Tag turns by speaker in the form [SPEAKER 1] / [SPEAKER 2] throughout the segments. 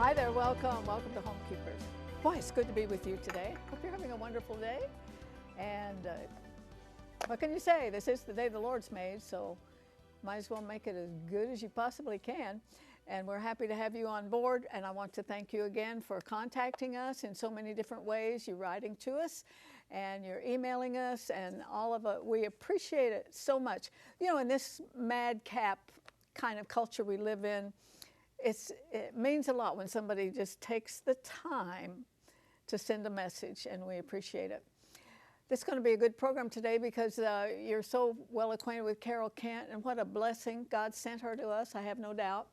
[SPEAKER 1] Hi there, welcome to Homekeepers. Boy, it's good to be with you today. Hope you're having a wonderful day. And what can you say? This is the day the Lord's made, so might as well make it as good as you possibly can. And we're happy to have you on board, and I want to thank you again for contacting us in so many different ways. You're writing to us, and you're emailing us, and all of it. We appreciate it so much. You know, in this madcap kind of culture we live in, it means a lot when somebody just takes the time to send a message, and we appreciate it. This is going to be a good program today because you're so well acquainted with Carol Kent, and what a blessing God sent her to us, I have no doubt.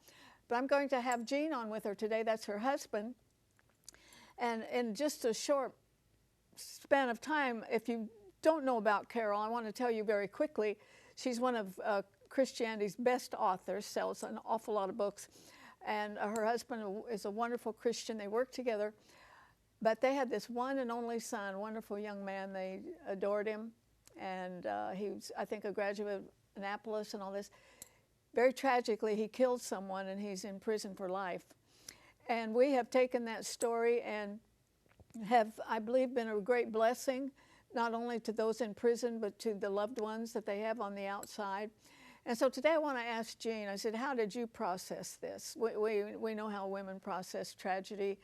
[SPEAKER 1] But I'm going to have Jean on with her today. That's her husband. And in just a short span of time, if you don't know about Carol, I want to tell you very quickly, she's one of Christianity's best authors, sells an awful lot of books. And her husband is a wonderful Christian. They work together. But they had this one and only son, wonderful young man. They adored him. And he was, I think, a graduate of Annapolis and all this. Very tragically, he killed someone, and he's in prison for life. And we have taken that story and have, I believe, been a great blessing, not only to those in prison, but to the loved ones that they have on the outside. And so today I want to ask Jean, I said, how did you process this? We know how women process tragedy,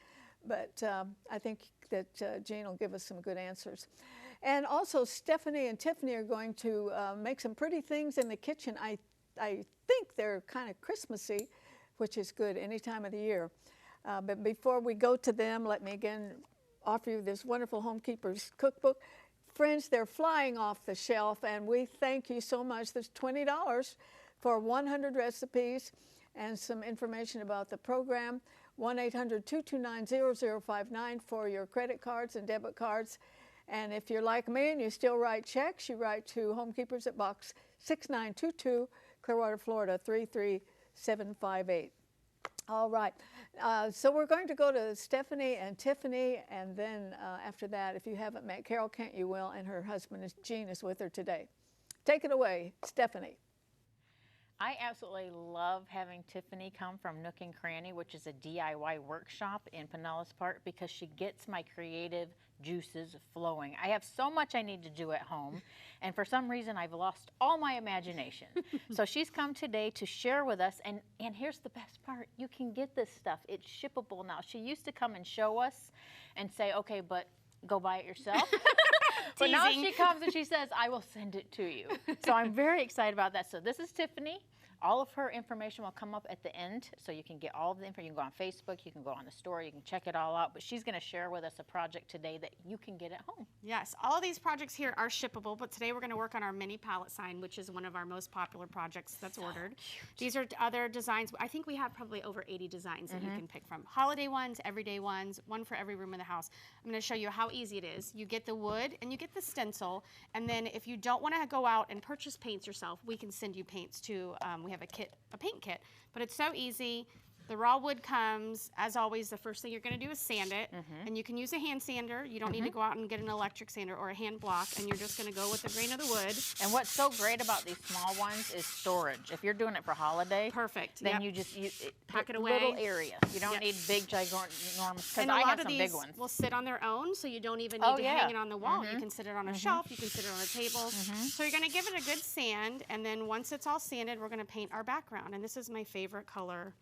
[SPEAKER 1] but I think that Jean will give us some good answers. And also Stephanie and Tiffany are going to make some pretty things in the kitchen. I think they're kind of Christmassy, which is good any time of the year. But before we go to them, let me again offer you this wonderful Homekeepers cookbook. Friends, they're flying off the shelf, and we thank you so much. There's $20 for 100 recipes and some information about the program. 1-800-229-0059 for your credit cards and debit cards. And if you're like me and you still write checks, you write to Homekeepers at Box 6922, Clearwater, Florida 33758. All right, so we're going to go to Stephanie and Tiffany, and then after that, if you haven't met Carol Kent, you will, and her husband, Jean, is with her today. Take it away, Stephanie.
[SPEAKER 2] I absolutely love having Tiffany come from Nook and Cranny, which is a DIY workshop in Pinellas Park, because she gets my creative juices flowing. I have so much I need to do at home, and for some reason I've lost all my imagination. So she's come today to share with us, and here's the best part. You can get this stuff. It's shippable now. She used to come and show us and say, okay, but go buy it yourself. But now she comes and she says, I will send it to you. So I'm very excited about that. So this is Tiffany. All of her information will come up at the end, so you can get all of the information. You can go on Facebook, you can go on the store, you can check it all out. But she's going to share with us a project today that you can get at home.
[SPEAKER 3] Yes, all of these projects here are shippable, but today we're going to work on our mini palette sign, which is one of our most popular projects that's ordered. Cute. These are other designs. I think we have probably over 80 designs that you can pick from. Holiday ones, everyday ones, one for every room in the house. I'm going to show you how easy it is. You get the wood and you get the stencil, and then if you don't want to go out and purchase paints yourself, we can send you paints too. We have a paint kit, but it's so easy. The raw wood comes, as always, the first thing you're going to do is sand it, and you can use a hand sander. You don't need to go out and get an electric sander or a hand block, and you're just going to go with the grain of the wood.
[SPEAKER 2] And what's so great about these small ones is storage. If you're doing it for holiday,
[SPEAKER 3] perfect.
[SPEAKER 2] Then you just
[SPEAKER 3] pack it away.
[SPEAKER 2] Little area. You don't need big, ginormous.
[SPEAKER 3] And a lot of these will sit on their own, so you don't even need to hang it on the wall. You can sit it on a shelf. You can sit it on a table. So you're going to give it a good sand, and then once it's all sanded, we're going to paint our background. And this is my favorite color.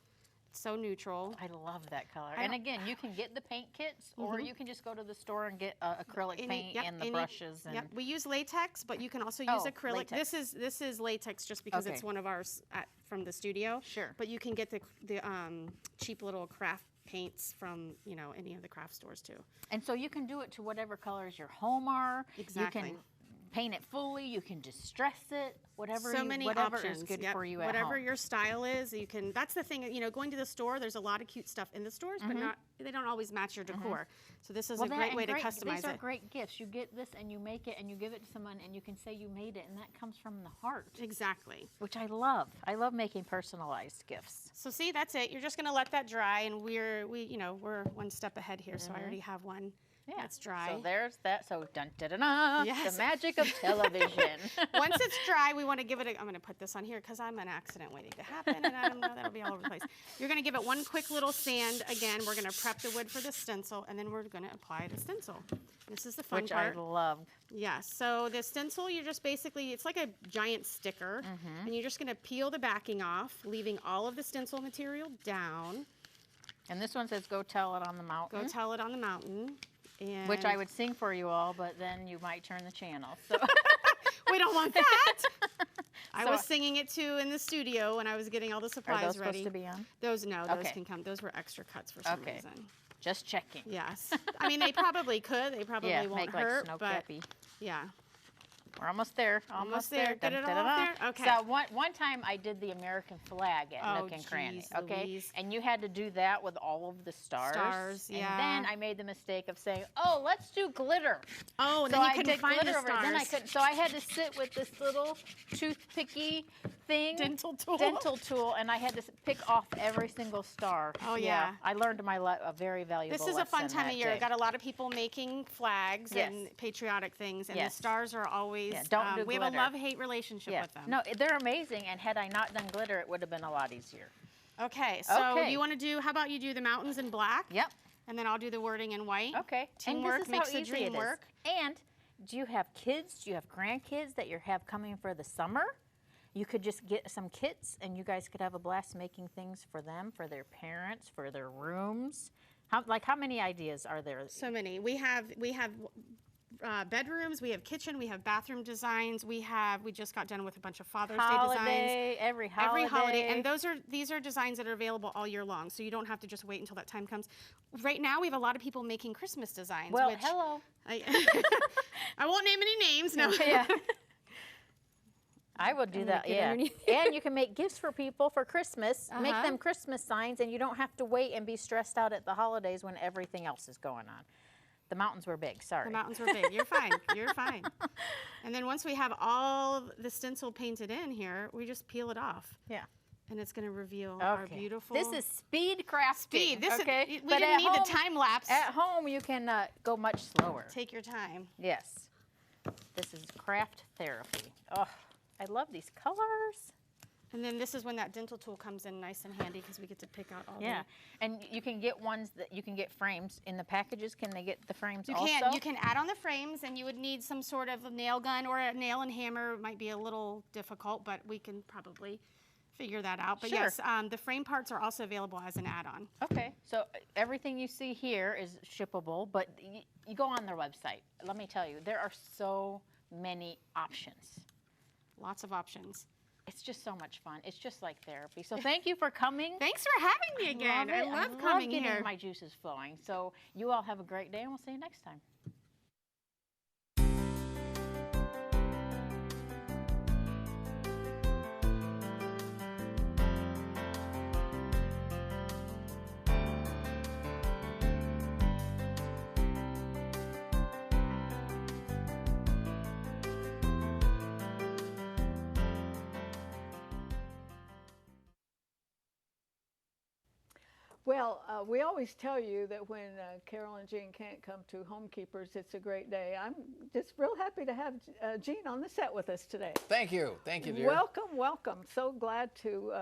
[SPEAKER 3] So neutral.
[SPEAKER 2] I love that color. And again, you can get the paint kits, or you can just go to the store and get acrylic paint and the brushes. And
[SPEAKER 3] we use latex, but you can also use acrylic.
[SPEAKER 2] Latex.
[SPEAKER 3] This is latex just because it's one of ours from the studio.
[SPEAKER 2] Sure.
[SPEAKER 3] But you can get the cheap little craft paints from any of the craft stores too.
[SPEAKER 2] And so you can do it to whatever colors your home are.
[SPEAKER 3] Exactly.
[SPEAKER 2] You can paint it fully. You can distress it. Whatever
[SPEAKER 3] options.
[SPEAKER 2] is good for you at
[SPEAKER 3] whatever
[SPEAKER 2] home.
[SPEAKER 3] your style is, you can. That's the thing. Going to the store, there's a lot of cute stuff in the stores, but they don't always match your decor. So this is a great way to customize
[SPEAKER 2] These are
[SPEAKER 3] it.
[SPEAKER 2] great gifts. You get this and you make it and you give it to someone and you can say you made it, and that comes from the heart.
[SPEAKER 3] Exactly.
[SPEAKER 2] Which I love. I love making personalized gifts.
[SPEAKER 3] So see, that's it. You're just going to let that dry, and we're one step ahead here. So I already have one
[SPEAKER 2] Yeah.
[SPEAKER 3] It's dry.
[SPEAKER 2] So there's that. So dun da da da.
[SPEAKER 3] Yes.
[SPEAKER 2] The magic of television.
[SPEAKER 3] Once it's dry, we want to give it I'm going to put this on here because I'm an accident waiting to happen, and I don't know, that'll be all over the place. You're going to give it one quick little sand. Again, we're going to prep the wood for the stencil, and then we're going to apply the stencil. This is the fun
[SPEAKER 2] Which
[SPEAKER 3] part.
[SPEAKER 2] I love.
[SPEAKER 3] Yes. So the stencil, you're just basically, it's like a giant sticker, and you're just going to peel the backing off, leaving all of the stencil material down.
[SPEAKER 2] And this one says, go tell it on the mountain.
[SPEAKER 3] Go tell it on the mountain. And
[SPEAKER 2] Which I would sing for you all, but then you might turn the channel. So
[SPEAKER 3] we don't want that. I was singing it too in the studio when I was getting all the supplies
[SPEAKER 2] Are those
[SPEAKER 3] ready.
[SPEAKER 2] supposed to be on?
[SPEAKER 3] Those, no, those
[SPEAKER 2] Okay.
[SPEAKER 3] can come. Those were extra cuts for some reason.
[SPEAKER 2] Just checking.
[SPEAKER 3] Yes. I mean, they probably could. They probably
[SPEAKER 2] Yeah,
[SPEAKER 3] won't
[SPEAKER 2] make like
[SPEAKER 3] hurt,
[SPEAKER 2] snow
[SPEAKER 3] but
[SPEAKER 2] cappy.
[SPEAKER 3] yeah.
[SPEAKER 2] We're almost there.
[SPEAKER 3] Almost there.
[SPEAKER 2] Dun,
[SPEAKER 3] Get it
[SPEAKER 2] dun,
[SPEAKER 3] all
[SPEAKER 2] dun,
[SPEAKER 3] up
[SPEAKER 2] dun.
[SPEAKER 3] there? Okay.
[SPEAKER 2] So one time I did the American flag at
[SPEAKER 3] Oh,
[SPEAKER 2] Nook and Cranny.
[SPEAKER 3] geez
[SPEAKER 2] Okay.
[SPEAKER 3] Louise.
[SPEAKER 2] And you had to do that with all of the stars.
[SPEAKER 3] Stars,
[SPEAKER 2] And
[SPEAKER 3] yeah.
[SPEAKER 2] then I made the mistake of saying, oh, let's do glitter.
[SPEAKER 3] Oh, and
[SPEAKER 2] So
[SPEAKER 3] then you
[SPEAKER 2] I
[SPEAKER 3] couldn't
[SPEAKER 2] did
[SPEAKER 3] find the
[SPEAKER 2] glitter over it.
[SPEAKER 3] stars.
[SPEAKER 2] Then I couldn't. So I had to sit with this little toothpicky thing.
[SPEAKER 3] Dental tool.
[SPEAKER 2] Dental tool, and I had to pick off every single star.
[SPEAKER 3] Oh, yeah.
[SPEAKER 2] I learned a very valuable
[SPEAKER 3] This is a fun
[SPEAKER 2] lesson
[SPEAKER 3] time
[SPEAKER 2] that
[SPEAKER 3] of year.
[SPEAKER 2] day.
[SPEAKER 3] We've got a lot of people making flags
[SPEAKER 2] Yes.
[SPEAKER 3] and patriotic things, and
[SPEAKER 2] Yes.
[SPEAKER 3] the stars are always,
[SPEAKER 2] Yeah, don't do
[SPEAKER 3] we have a
[SPEAKER 2] glitter.
[SPEAKER 3] love-hate relationship
[SPEAKER 2] Yeah.
[SPEAKER 3] with them.
[SPEAKER 2] No, they're amazing, and had I not done glitter, it would have been a lot easier.
[SPEAKER 3] Okay, so
[SPEAKER 2] Okay.
[SPEAKER 3] you want to do, how about you do the mountains in black?
[SPEAKER 2] Yep.
[SPEAKER 3] And then I'll do the wording in white.
[SPEAKER 2] Okay.
[SPEAKER 3] Teamwork
[SPEAKER 2] and this is
[SPEAKER 3] makes
[SPEAKER 2] how
[SPEAKER 3] the
[SPEAKER 2] easy
[SPEAKER 3] dream
[SPEAKER 2] it is.
[SPEAKER 3] work.
[SPEAKER 2] And do you have kids? Do you have grandkids that you have coming for the summer? You could just get some kits, and you guys could have a blast making things for them, for their parents, for their rooms. How many ideas are there?
[SPEAKER 3] So many. We have bedrooms, we have kitchen, we have bathroom designs, we just got done with a bunch of Father's Day designs.
[SPEAKER 2] Every holiday.
[SPEAKER 3] Every holiday, and these are designs that are available all year long, so you don't have to just wait until that time comes. Right now, we have a lot of people making Christmas designs.
[SPEAKER 2] Well,
[SPEAKER 3] which
[SPEAKER 2] hello.
[SPEAKER 3] I won't name any names. No.
[SPEAKER 2] Yeah. I will do that,
[SPEAKER 3] get
[SPEAKER 2] yeah.
[SPEAKER 3] underneath.
[SPEAKER 2] And you can make gifts for people for Christmas. Make
[SPEAKER 3] Uh-huh.
[SPEAKER 2] them Christmas signs, and you don't have to wait and be stressed out at the holidays when everything else is going on. The mountains were big, sorry.
[SPEAKER 3] The mountains were big. You're fine. You're fine. And then once we have all the stencil painted in here, we just peel it off.
[SPEAKER 2] Yeah.
[SPEAKER 3] And it's going to reveal our beautiful.
[SPEAKER 2] This is speed crafting.
[SPEAKER 3] speed. This
[SPEAKER 2] okay?
[SPEAKER 3] is, we
[SPEAKER 2] But
[SPEAKER 3] didn't
[SPEAKER 2] at
[SPEAKER 3] need
[SPEAKER 2] home,
[SPEAKER 3] the time lapse.
[SPEAKER 2] At home, you can go much slower.
[SPEAKER 3] Take your time.
[SPEAKER 2] Yes. This is craft therapy. Oh, I love these colors.
[SPEAKER 3] And then this is when that dental tool comes in nice and handy because we get to pick out all
[SPEAKER 2] Yeah, and you can get ones that you can get frames in the packages. Can they get the frames
[SPEAKER 3] You
[SPEAKER 2] also?
[SPEAKER 3] can. You can add on the frames, and you would need some sort of a nail gun or a nail and hammer. It might be a little difficult, but we can probably figure that out. But
[SPEAKER 2] Sure.
[SPEAKER 3] yes, the frame parts are also available as an add-on.
[SPEAKER 2] Okay, so everything you see here is shippable, but you go on their website. Let me tell you, there are so many options.
[SPEAKER 3] Lots of options.
[SPEAKER 2] It's just so much fun. It's just like therapy. So thank you for coming.
[SPEAKER 3] Thanks for having me again. I love coming
[SPEAKER 2] getting
[SPEAKER 3] here.
[SPEAKER 2] my juices flowing. So you all have a great day, and we'll see you next time.
[SPEAKER 1] Well, we always tell you that when Carol and Jean can't come to Homekeepers, it's a great day. I'm just real happy to have Jean on the set with us today.
[SPEAKER 4] Thank you, dear.
[SPEAKER 1] Welcome, welcome. So glad to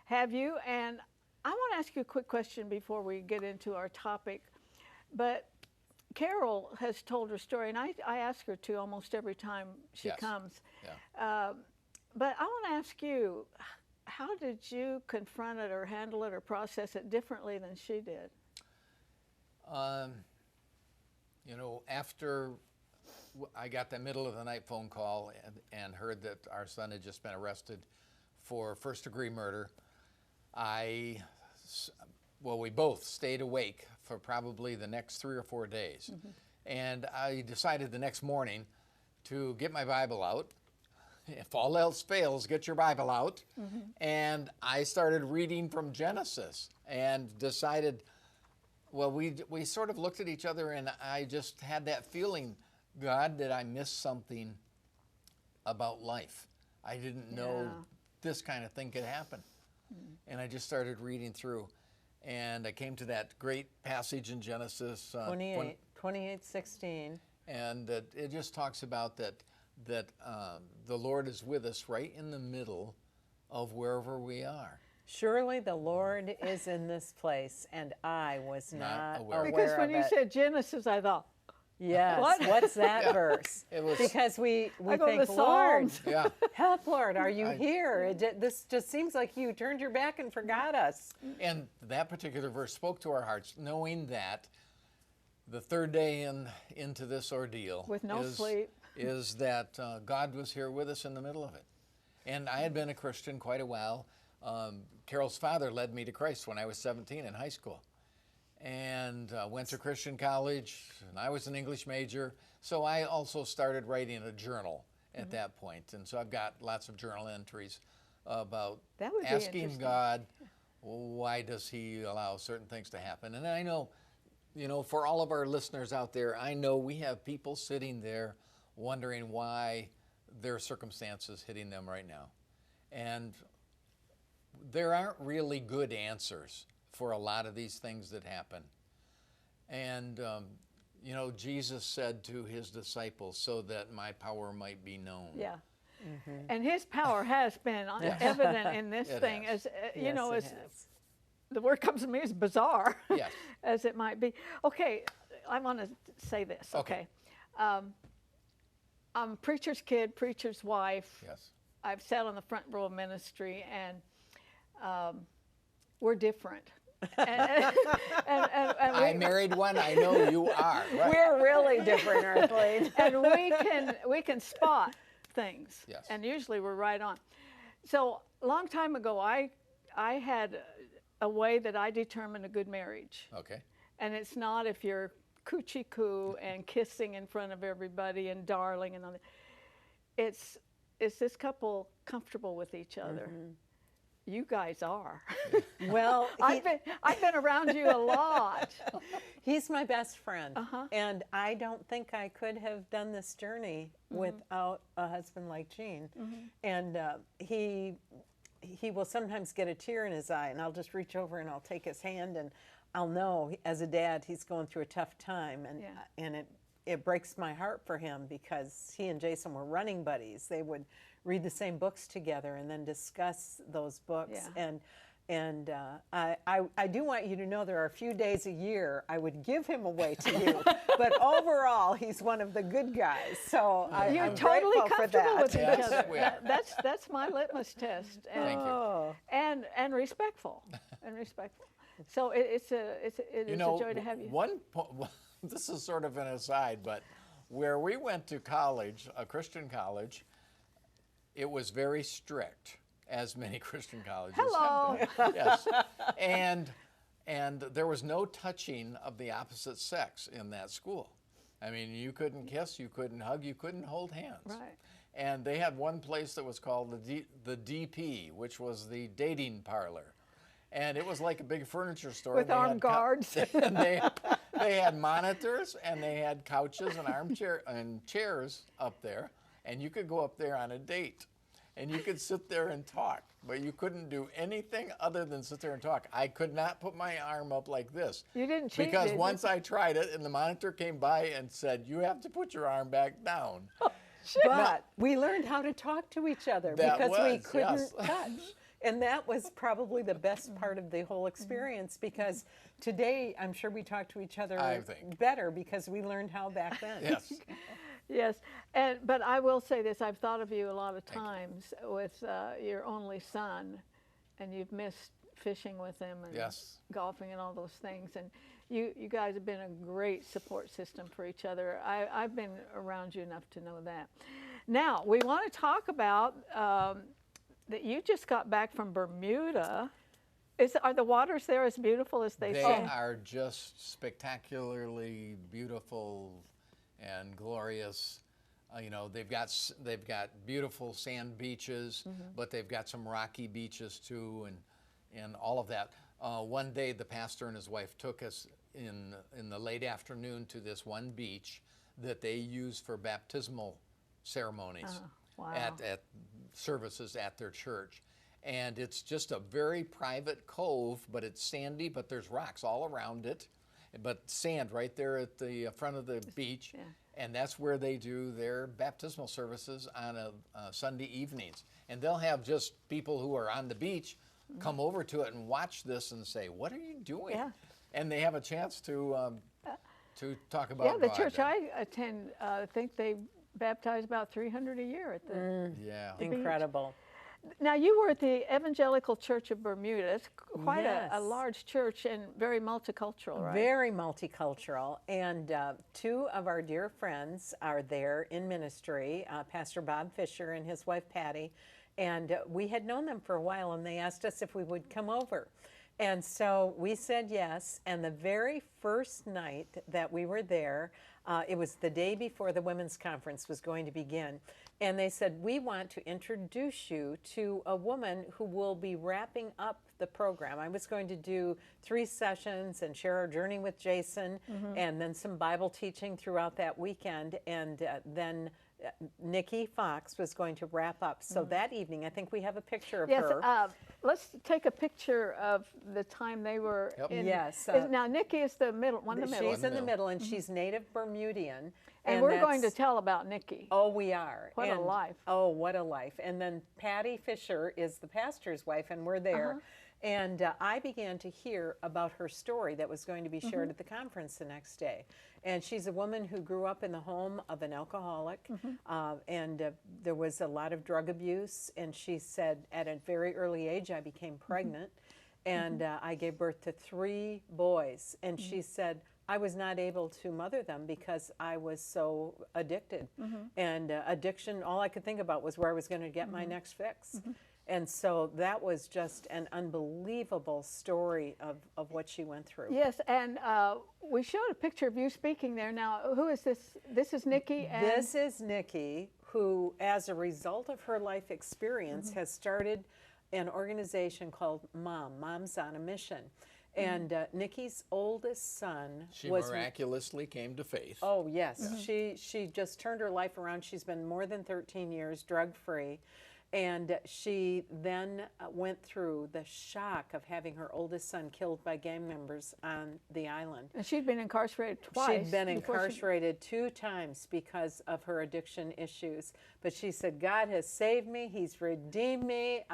[SPEAKER 1] have you. And I want to ask you a quick question before we get into our topic. But Carol has told her story, and I ask her to almost every time she
[SPEAKER 4] Yes.
[SPEAKER 1] comes.
[SPEAKER 4] Yeah.
[SPEAKER 1] But I want to ask you, how did you confront it or handle it or process it differently than she did?
[SPEAKER 4] You know, after I got the middle of the night phone call and heard that our son had just been arrested for first-degree murder, we both stayed awake for probably the next 3 or 4 days. Mm-hmm. And I decided the next morning to get my Bible out. If all else fails, get your Bible out. Mm-hmm. And I started reading from Genesis and decided, well, we sort of looked at each other, and I just had that feeling, God, that I missed something about life. I didn't know this kind of thing could happen. Mm-hmm. And I just started reading through. And I came to that great passage in Genesis
[SPEAKER 1] 28.
[SPEAKER 5] 28:16.
[SPEAKER 4] And it just talks about that the Lord is with us right in the middle of wherever we are.
[SPEAKER 5] Surely the Lord is in this place, and I was not aware
[SPEAKER 1] Because when
[SPEAKER 5] of
[SPEAKER 1] you
[SPEAKER 5] it.
[SPEAKER 1] said Genesis, I thought,
[SPEAKER 5] Yes.
[SPEAKER 1] What?
[SPEAKER 5] What's that verse?
[SPEAKER 4] It was-
[SPEAKER 5] Because we
[SPEAKER 1] I go to
[SPEAKER 5] think,
[SPEAKER 1] the
[SPEAKER 5] Lord,
[SPEAKER 1] Psalms.
[SPEAKER 4] Yeah.
[SPEAKER 5] help, Lord, are you here? This just seems like you turned your back and forgot us.
[SPEAKER 4] And that particular verse spoke to our hearts, knowing that the third day into this ordeal
[SPEAKER 1] With no sleep.
[SPEAKER 4] is that God was here with us in the middle of it. And I had been a Christian quite a while. Carol's father led me to Christ when I was 17 in high school. And went to Christian college, and I was an English major. So I also started writing a journal at that point. And so I've got lots of journal entries about
[SPEAKER 1] That would be
[SPEAKER 4] asking
[SPEAKER 1] interesting.
[SPEAKER 4] God, why does he allow certain things to happen? And I know, for all of our listeners out there, I know we have people sitting there wondering why their circumstances hitting them right now. And there aren't really good answers for a lot of these things that happen. And, Jesus said to his disciples, so that my power might be known.
[SPEAKER 1] Yeah. And his power has been evident in this
[SPEAKER 4] It
[SPEAKER 1] thing,
[SPEAKER 4] has.
[SPEAKER 1] as
[SPEAKER 5] Yes, it
[SPEAKER 1] as
[SPEAKER 5] has.
[SPEAKER 1] the word comes to me as bizarre,
[SPEAKER 4] Yes.
[SPEAKER 1] as it might be. Okay, I want to say this.
[SPEAKER 4] Okay.
[SPEAKER 1] I'm a preacher's kid, preacher's wife.
[SPEAKER 4] Yes.
[SPEAKER 1] I've sat on the front row of ministry, and we're different. and
[SPEAKER 4] I married one, I know you are. Right.
[SPEAKER 5] We're really different, Arthelene.
[SPEAKER 1] and we can spot things.
[SPEAKER 4] Yes.
[SPEAKER 1] And usually we're right on. So a long time ago, I had a way that I determined a good marriage.
[SPEAKER 4] Okay.
[SPEAKER 1] And it's not if you're coochie coo and kissing in front of everybody and darling and all that. It's this couple comfortable with each other. You guys are.
[SPEAKER 5] Well,
[SPEAKER 1] I've been around you a lot.
[SPEAKER 5] he's my best friend.
[SPEAKER 1] Uh-huh.
[SPEAKER 5] And I don't think I could have done this journey without a husband like Gene. And he will sometimes get a tear in his eye, and I'll just reach over and I'll take his hand, and I'll know as a dad he's going through a tough time. And it breaks my heart for him, because he and Jason were running buddies. They would read the same books together and then discuss those books.
[SPEAKER 1] Yeah.
[SPEAKER 5] And I do want you to know there are a few days a year I would give him away to you, but overall he's one of the good guys. So
[SPEAKER 1] You're
[SPEAKER 5] I'm
[SPEAKER 1] totally
[SPEAKER 5] grateful for
[SPEAKER 1] comfortable
[SPEAKER 5] that.
[SPEAKER 1] with each
[SPEAKER 4] Yes,
[SPEAKER 1] other.
[SPEAKER 4] we are.
[SPEAKER 1] That's my litmus test. And,
[SPEAKER 4] Thank you.
[SPEAKER 5] Oh,
[SPEAKER 1] and respectful, So it is a joy to have you.
[SPEAKER 4] This is sort of an aside, but where we went to college, a Christian college, it was very strict, as many Christian colleges
[SPEAKER 1] Hello.
[SPEAKER 4] have been. Yes. And there was no touching of the opposite sex in that school. I mean, you couldn't kiss, you couldn't hug, you couldn't hold hands.
[SPEAKER 1] Right.
[SPEAKER 4] And they had one place that was called the DP, which was the Dating Parlor. And it was like a big furniture store.
[SPEAKER 1] With
[SPEAKER 4] They had
[SPEAKER 1] armed guards.
[SPEAKER 4] and they had monitors, and they had couches and armchair and chairs up there, and you could go up there on a date, and you could sit there and talk, but you couldn't do anything other than sit there and talk. I could not put my arm up like this.
[SPEAKER 1] You didn't cheat,
[SPEAKER 4] Because
[SPEAKER 1] did you?
[SPEAKER 4] once I tried it, and the monitor came by and said, "You have to put your arm back down."
[SPEAKER 5] but we learned how to talk to each other
[SPEAKER 4] That
[SPEAKER 5] because we
[SPEAKER 4] was,
[SPEAKER 5] couldn't
[SPEAKER 4] yes.
[SPEAKER 5] touch. And that was probably the best part of the whole experience, because today I'm sure we talk to each other
[SPEAKER 4] I think.
[SPEAKER 5] better because we learned how back then.
[SPEAKER 4] Yes.
[SPEAKER 1] Yes, but I will say this: I've thought of you a lot of times with your only son, and you've missed fishing with him and
[SPEAKER 4] Yes.
[SPEAKER 1] golfing and all those things. And you guys have been a great support system for each other. I've been around you enough to know that. Now we want to talk about that you just got back from Bermuda. Are the waters there as beautiful as they
[SPEAKER 4] They
[SPEAKER 1] say?
[SPEAKER 4] are just spectacularly beautiful and glorious. They've got beautiful sand beaches, but they've got some rocky beaches too, and all of that. One day, the pastor and his wife took us in the late afternoon to this one beach that they use for baptismal ceremonies
[SPEAKER 1] wow.
[SPEAKER 4] at services at their church. And it's just a very private cove, but it's sandy, but there's rocks all around it. but sand right there at the front of the beach.
[SPEAKER 1] Yeah.
[SPEAKER 4] And that's where they do their baptismal services on Sunday evenings. And they'll have just people who are on the beach come over to it and watch this and say, "What are you doing?"
[SPEAKER 1] Yeah.
[SPEAKER 4] And they have a chance to talk about
[SPEAKER 1] Yeah, the
[SPEAKER 4] God.
[SPEAKER 1] church I attend, I think they baptize about 300 a year at the.
[SPEAKER 4] Yeah.
[SPEAKER 5] Incredible.
[SPEAKER 1] Now, you were at the Evangelical Church of Bermuda. It's quite a
[SPEAKER 5] Yes.
[SPEAKER 1] large church and very multicultural, right?
[SPEAKER 5] Very multicultural. And two of our dear friends are there in ministry, Pastor Bob Fisher and his wife Patty. And we had known them for a while, and they asked us if we would come over. And so we said yes. And the very first night that we were there, it was the day before the women's conference was going to begin. And they said, "We want to introduce you to a woman who will be wrapping up the program." I was going to do 3 sessions and share our journey with Jason, and then some Bible teaching throughout that weekend. And then Nikki Fox was going to wrap up. So that evening, I think we have a picture of
[SPEAKER 1] Yes,
[SPEAKER 5] her.
[SPEAKER 1] let's take a picture of the time they were
[SPEAKER 4] Yep.
[SPEAKER 1] in.
[SPEAKER 5] Yes,
[SPEAKER 1] Now, Nikki is the middle, one in the middle.
[SPEAKER 5] She's in the middle, and she's native Bermudian.
[SPEAKER 1] And we're going to
[SPEAKER 5] that's-
[SPEAKER 1] tell about Nikki.
[SPEAKER 5] Oh, we are.
[SPEAKER 1] What a life.
[SPEAKER 5] Oh, what a life. And then Patty Fisher is the pastor's wife, and we're there. And I began to hear about her story that was going to be shared at the conference the next day. And she's a woman who grew up in the home of an alcoholic, and there was a lot of drug abuse. And she said, at a very early age, I became pregnant, and I gave birth to 3 boys. And she said, I was not able to mother them because I was so addicted. And addiction, all I could think about was where I was going to get my next fix. And so that was just an unbelievable story of what she went through.
[SPEAKER 1] Yes, and we showed a picture of you speaking there. Now, who is this? This is Nikki. And
[SPEAKER 5] This is Nikki, who, as a result of her life experience, has started an organization called Moms on a Mission. And Nikki's oldest son
[SPEAKER 4] She
[SPEAKER 5] was
[SPEAKER 4] miraculously came to faith.
[SPEAKER 5] Oh, yes. She just turned her life around. She's been more than 13 years drug-free. And she then went through the shock of having her oldest son killed by gang members on the island.
[SPEAKER 1] And she'd been incarcerated twice.
[SPEAKER 5] She'd been
[SPEAKER 1] before she-
[SPEAKER 5] incarcerated 2 times because of her addiction issues. But she said, God has saved me. He's redeemed me.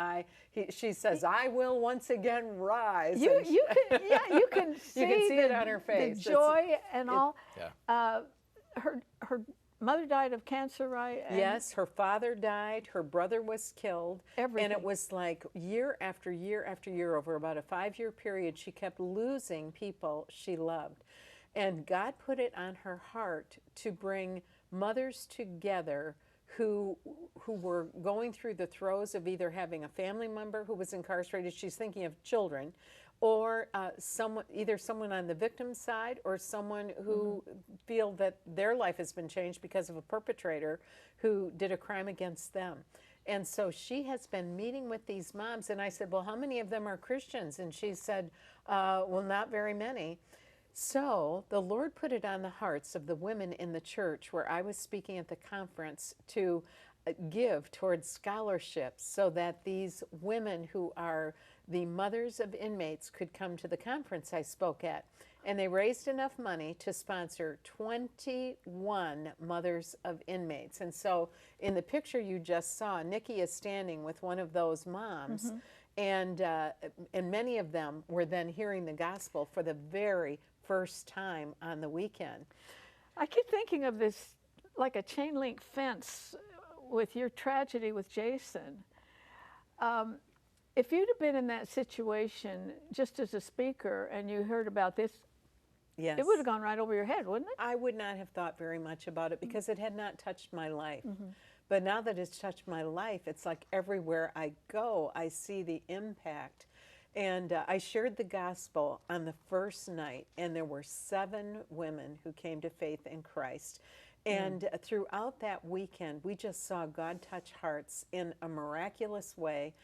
[SPEAKER 5] She says, I will once again rise.
[SPEAKER 1] You
[SPEAKER 5] And
[SPEAKER 1] you can see,
[SPEAKER 5] You can see
[SPEAKER 1] the,
[SPEAKER 5] it on her face.
[SPEAKER 1] The joy and all.
[SPEAKER 4] Yeah.
[SPEAKER 1] Her mother died of cancer, right? And
[SPEAKER 5] Yes, her father died, her brother was killed, and
[SPEAKER 1] Everything.
[SPEAKER 5] it was like year after year after year, over about a 5-year period, she kept losing people she loved. And God put it on her heart to bring mothers together who were going through the throes of either having a family member who was incarcerated, she's thinking of children, or either someone on the victim side or someone who feel that their life has been changed because of a perpetrator who did a crime against them. And so she has been meeting with these moms, and I said, well, how many of them are Christians? And she said, well, not very many. So the Lord put it on the hearts of the women in the church where I was speaking at the conference to give towards scholarships so that these women who are the mothers of inmates could come to the conference I spoke at. And they raised enough money to sponsor 21 mothers of inmates. And so in the picture you just saw, Nikki is standing with one of those moms. And many of them were then hearing the gospel for the very first time on the weekend.
[SPEAKER 1] I keep thinking of this like a chain link fence with your tragedy with Jason. If you'd have been in that situation just as a speaker and you heard about this,
[SPEAKER 5] Yes.
[SPEAKER 1] it would have gone right over your head, wouldn't it?
[SPEAKER 5] I would not have thought very much about it because it had not touched my life. But now that it's touched my life, it's like everywhere I go, I see the impact. And I shared the gospel on the first night, and there were 7 women who came to faith in Christ. And throughout that weekend, we just saw God touch hearts in a miraculous way.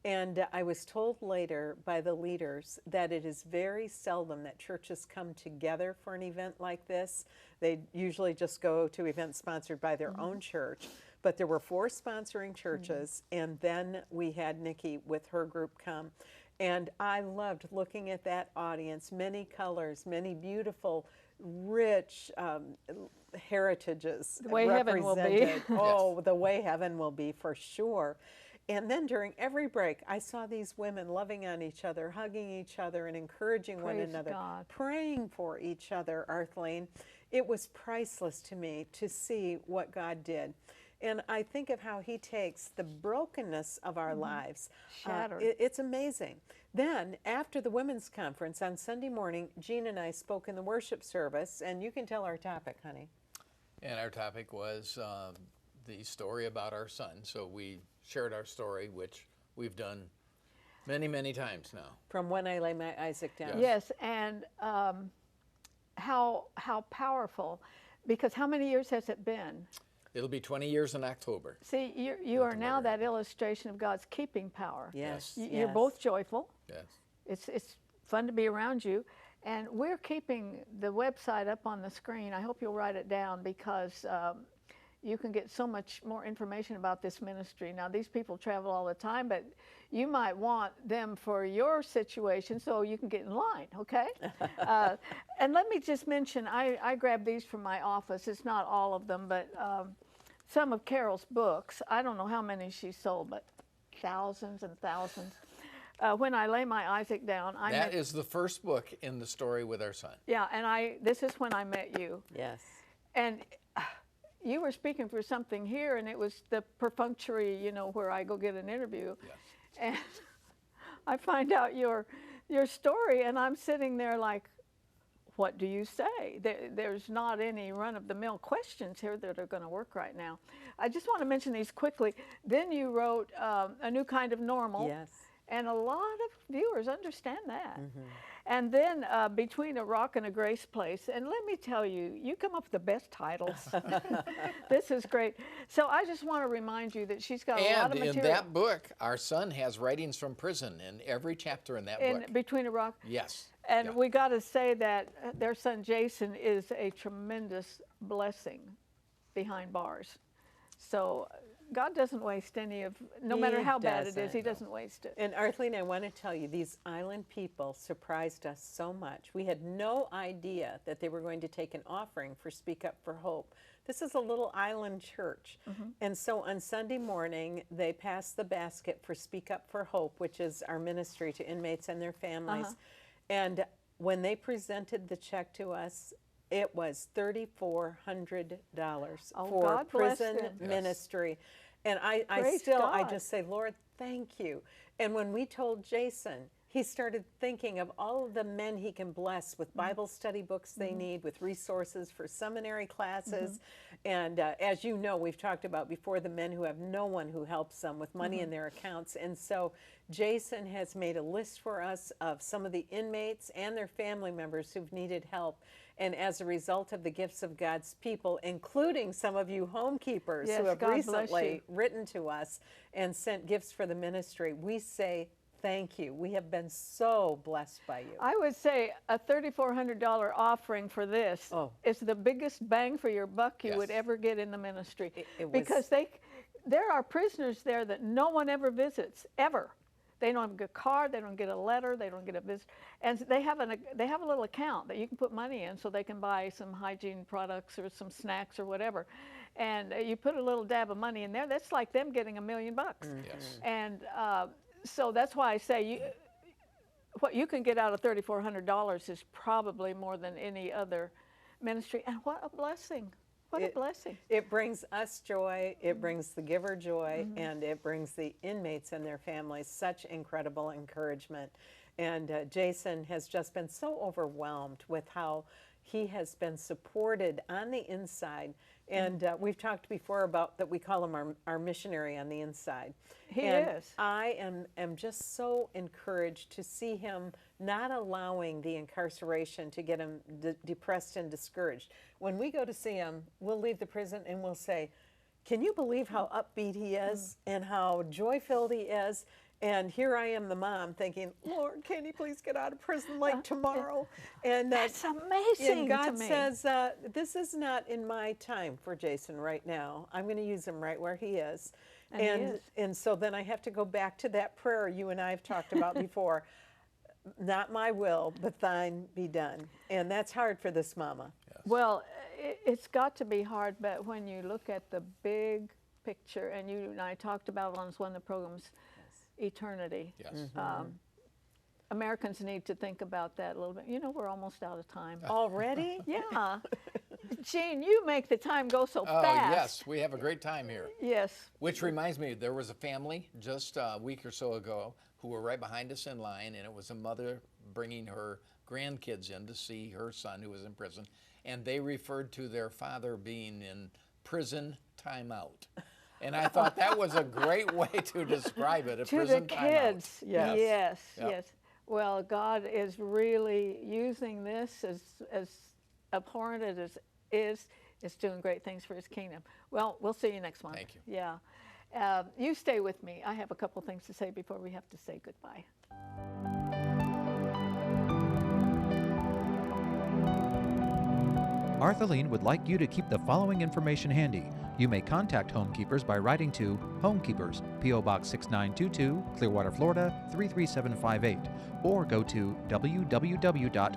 [SPEAKER 5] And I was told later by the leaders that it is very seldom that churches come together for an event like this. They usually just go to events sponsored by their own church. But there were 4 sponsoring churches, and then we had Nikki with her group come. And I loved looking at that audience, many colors, many beautiful, rich heritages
[SPEAKER 1] The way heaven will be.
[SPEAKER 5] represented. Oh, the way heaven will be for sure. And then during every break, I saw these women loving on each other, hugging each other, and encouraging one
[SPEAKER 1] Praise
[SPEAKER 5] another,
[SPEAKER 1] God.
[SPEAKER 5] praying for each other, Arthelene. It was priceless to me to see what God did. And I think of how he takes the brokenness of our lives.
[SPEAKER 1] Shattered.
[SPEAKER 5] It's amazing. Then, after the women's conference on Sunday morning, Jean and I spoke in the worship service, and you can tell our topic, honey.
[SPEAKER 4] And our topic was the story about our son. So we shared our story, which we've done many, many times now.
[SPEAKER 5] From When I Lay My Isaac Down.
[SPEAKER 1] Yes, and how powerful, because how many years has it been?
[SPEAKER 4] It'll be 20 years in October.
[SPEAKER 1] See, you are now that illustration of God's keeping power.
[SPEAKER 5] Yes.
[SPEAKER 1] You're both joyful.
[SPEAKER 4] Yes.
[SPEAKER 1] It's fun to be around you. And we're keeping the website up on the screen. I hope you'll write it down, because you can get so much more information about this ministry. Now, these people travel all the time, but you might want them for your situation so you can get in line, okay? And let me just mention, I grabbed these from my office. It's not all of them, but some of Carol's books. I don't know how many she sold, but thousands and thousands. When I Lay My Isaac Down,
[SPEAKER 4] That is the first book in the story with our son.
[SPEAKER 1] Yeah, and this is when I met you.
[SPEAKER 5] Yes.
[SPEAKER 1] And you were speaking for something here, and it was the perfunctory, where I go get an interview.
[SPEAKER 4] Yes.
[SPEAKER 1] And I find out your story, and I'm sitting there like, what do you say? There's not any run-of-the-mill questions here that are going to work right now. I just want to mention these quickly. Then you wrote A New Kind of Normal.
[SPEAKER 5] Yes.
[SPEAKER 1] And a lot of viewers understand that. And then Between a Rock and a Grace Place. And let me tell you, you come up with the best titles. This is great. So I just want to remind you that she's got a lot of material.
[SPEAKER 4] And in that book, our son has writings from prison in every chapter in that book.
[SPEAKER 1] In Between a Rock?
[SPEAKER 4] Yes.
[SPEAKER 1] And we got to say that their son Jason is a tremendous blessing behind bars. So God doesn't waste any of, no matter how bad it is, he doesn't waste it.
[SPEAKER 5] And Arthelene, I want to tell you, these island people surprised us so much. We had no idea that they were going to take an offering for Speak Up for Hope. This is a little island church. And so on Sunday morning, they passed the basket for Speak Up for Hope, which is our ministry to inmates and their families. And when they presented the check to us, it was $3,400 for
[SPEAKER 1] God bless
[SPEAKER 5] prison
[SPEAKER 1] them.
[SPEAKER 5] ministry. And I
[SPEAKER 1] Praise God.
[SPEAKER 5] just say, Lord, thank you. And when we told Jason, he started thinking of all of the men he can bless with Bible study books they need, with resources for seminary classes. And as you know, we've talked about before, the men who have no one who helps them with money in their accounts. And so Jason has made a list for us of some of the inmates and their family members who've needed help. And as a result of the gifts of God's people, including some of you homekeepers who have
[SPEAKER 1] God bless
[SPEAKER 5] recently
[SPEAKER 1] you.
[SPEAKER 5] written to us and sent gifts for the ministry, we say thank you. We have been so blessed by you.
[SPEAKER 1] I would say a $3,400 offering for this is the biggest bang for your buck you would ever get in the ministry. Because there are prisoners there that no one ever visits, ever. They don't get a card, they don't get a letter, they don't get a visit. And they have a little account that you can put money in so they can buy some hygiene products or some snacks or whatever. And you put a little dab of money in there, that's like them getting $1 million bucks.
[SPEAKER 4] Yes.
[SPEAKER 1] And so that's why I say what you can get out of $3,400 is probably more than any other ministry. And what a blessing. What a blessing.
[SPEAKER 5] It brings us joy, it brings the giver joy, and it brings the inmates and their families such incredible encouragement. And Jason has just been so overwhelmed with how he has been supported on the inside. And we've talked before about that we call him our missionary on the inside.
[SPEAKER 1] He
[SPEAKER 5] and
[SPEAKER 1] is.
[SPEAKER 5] I am just so encouraged to see him not allowing the incarceration to get him depressed and discouraged. When we go to see him, we'll leave the prison and we'll say, can you believe how upbeat he is and how joy-filled he is? And here I am, the mom, thinking, Lord, can he please get out of prison like tomorrow? And
[SPEAKER 1] That's amazing
[SPEAKER 5] and God
[SPEAKER 1] to me.
[SPEAKER 5] says, this is not in my time for Jason right now. I'm going to use him right where he is.
[SPEAKER 1] And he is.
[SPEAKER 5] And so then I have to go back to that prayer you and I have talked about before. Not my will, but thine be done. And that's hard for this mama.
[SPEAKER 1] Well, it's got to be hard, but when you look at the big picture, and you and I talked about it on one of the programs, eternity.
[SPEAKER 4] Yes.
[SPEAKER 1] Americans need to think about that a little bit. You know, we're almost out of time.
[SPEAKER 5] Already?
[SPEAKER 1] Yeah. Jean, you make the time go so
[SPEAKER 4] Oh,
[SPEAKER 1] fast.
[SPEAKER 4] yes, we have a great time here.
[SPEAKER 1] Yes.
[SPEAKER 4] Which reminds me, there was a family just a week or so ago who were right behind us in line, and it was a mother bringing her grandkids in to see her son who was in prison, and they referred to their father being in prison timeout. And I thought that was a great way to describe it, a
[SPEAKER 1] To
[SPEAKER 4] prison
[SPEAKER 1] the
[SPEAKER 4] timeout.
[SPEAKER 1] kids.
[SPEAKER 4] Yes.
[SPEAKER 1] Yes,
[SPEAKER 4] Yep.
[SPEAKER 1] yes. Well, God is really using this as abhorrent as it is. It's doing great things for his kingdom. Well, we'll see you next month.
[SPEAKER 4] Thank you.
[SPEAKER 1] Yeah. You stay with me. I have a couple things to say before we have to say goodbye.
[SPEAKER 6] Arthelene would like you to keep the following information handy. You may contact Homekeepers by writing to Homekeepers, P.O. Box 6922, Clearwater, Florida 33758, or go to www.rippy.org.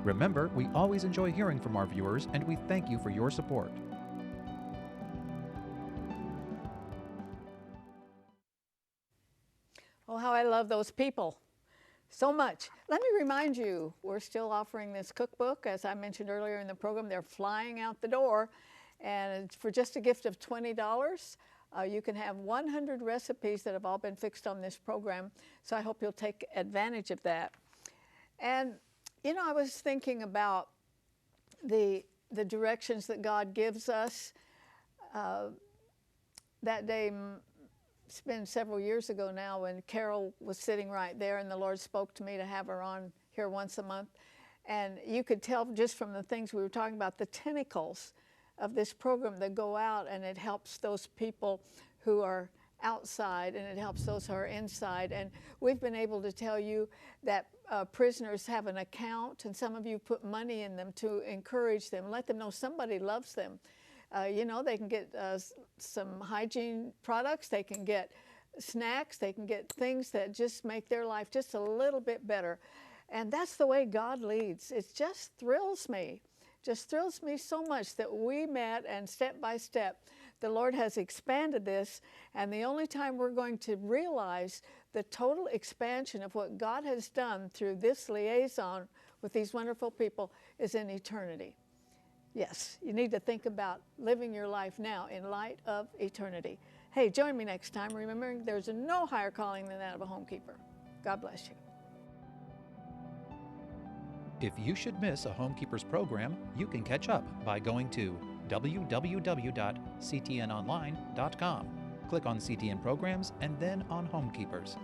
[SPEAKER 6] Remember, we always enjoy hearing from our viewers, and we thank you for your support.
[SPEAKER 1] Oh, how I love those people so much. Let me remind you, we're still offering this cookbook. As I mentioned earlier in the program, they're flying out the door. And for just a gift of $20, you can have 100 recipes that have all been fixed on this program. So I hope you'll take advantage of that. And, you know, I was thinking about the directions that God gives us. That day, it's been several years ago now, when Carol was sitting right there, and the Lord spoke to me to have her on here once a month. And you could tell just from the things we were talking about, the tentacles of this program that go out, and it helps those people who are outside, and it helps those who are inside. And we've been able to tell you that prisoners have an account, and some of you put money in them to encourage them, let them know somebody loves them. You know, they can get some hygiene products, they can get snacks, they can get things that just make their life just a little bit better. And that's the way God leads. It just thrills me so much that we met, and step by step, the Lord has expanded this. And the only time we're going to realize the total expansion of what God has done through this liaison with these wonderful people is in eternity. Yes, you need to think about living your life now in light of eternity. Hey, join me next time, remembering there's no higher calling than that of a homekeeper. God bless you.
[SPEAKER 6] If you should miss a Homekeepers program, you can catch up by going to www.ctnonline.com. Click on CTN Programs and then on Homekeepers.